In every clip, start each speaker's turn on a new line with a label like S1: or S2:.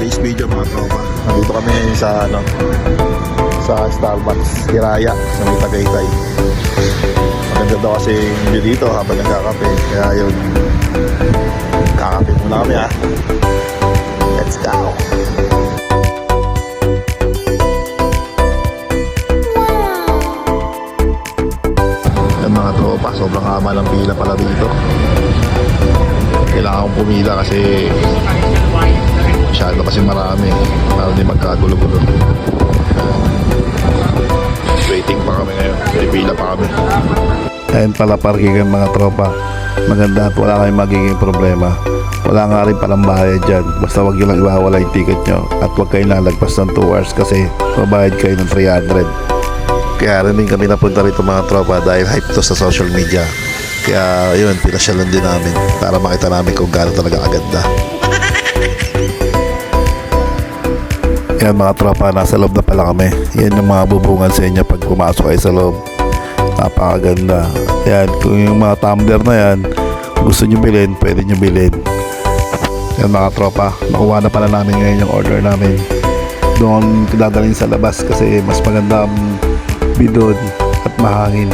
S1: today's video mga tropa. Nandito kami sa sa Starbucks Kiraya sa may Tagaytay. Maganda daw kasi yung view dito habang nagkakape. Kaya yun, kakape muna kami Let's go. Yan mga tropa, sobrang haba ng pila pala dito. Kailangan kong pumila kasi masyado kasi marami para hindi magkagulo-gulo. Waiting pa kami ngayon, pila pa kami. Ayun pala parkingan mga tropa. Maganda at wala kayong magiging problema. Wala nga rin palang bayad dyan. Basta wag nyo lang iwawala yung ticket nyo. At wag kayong lalagpas ng 2 hours kasi mabayad kayo ng 300. Kaya rin kami napunta rito mga tropa dahil hype to sa social media. Kaya yun, pinasyalan din namin para makita namin kung gaano talaga aganda. Yan mga tropa, nasa loob na pala kami. Yan yung mga bubungan sa inyo pag pumasok kayo sa loob. Napakaganda. Yan, kung yung mga tumbler na yan gusto nyo bilhin, pwede nyo bilhin. Yan mga tropa, nakuha na pala namin ngayon yung order namin. Doon dadalhin sa labas kasi mas maganda ang bidon at mahangin.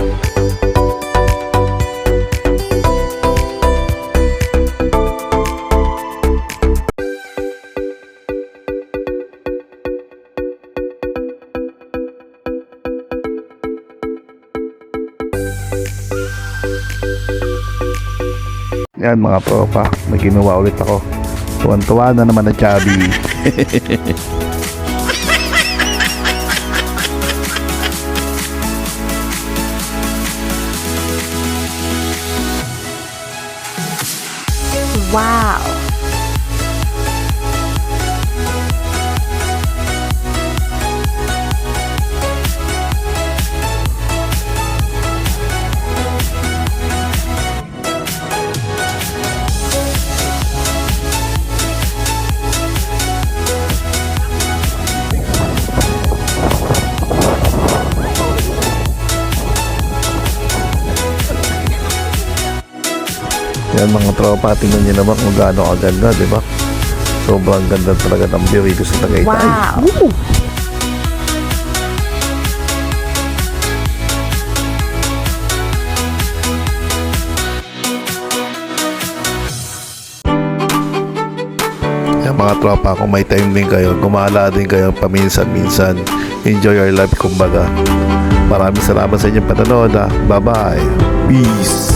S1: Yan mga tropa, may kinuha ulit ako. Tuwan-tuwa na naman na chubby.
S2: Wow!
S1: Yan mga tropa, tingnan nyo naman kung gaano kaganda, di ba? Sobrang ganda talaga ng view dito sa Tagaytay.
S2: Wow!
S1: Woo! Yan mga tropa, kung may time din kayo, gumala din kayo paminsan-minsan. Enjoy your life kumbaga. Maraming salamat sa inyong panonood. Bye-bye. Peace.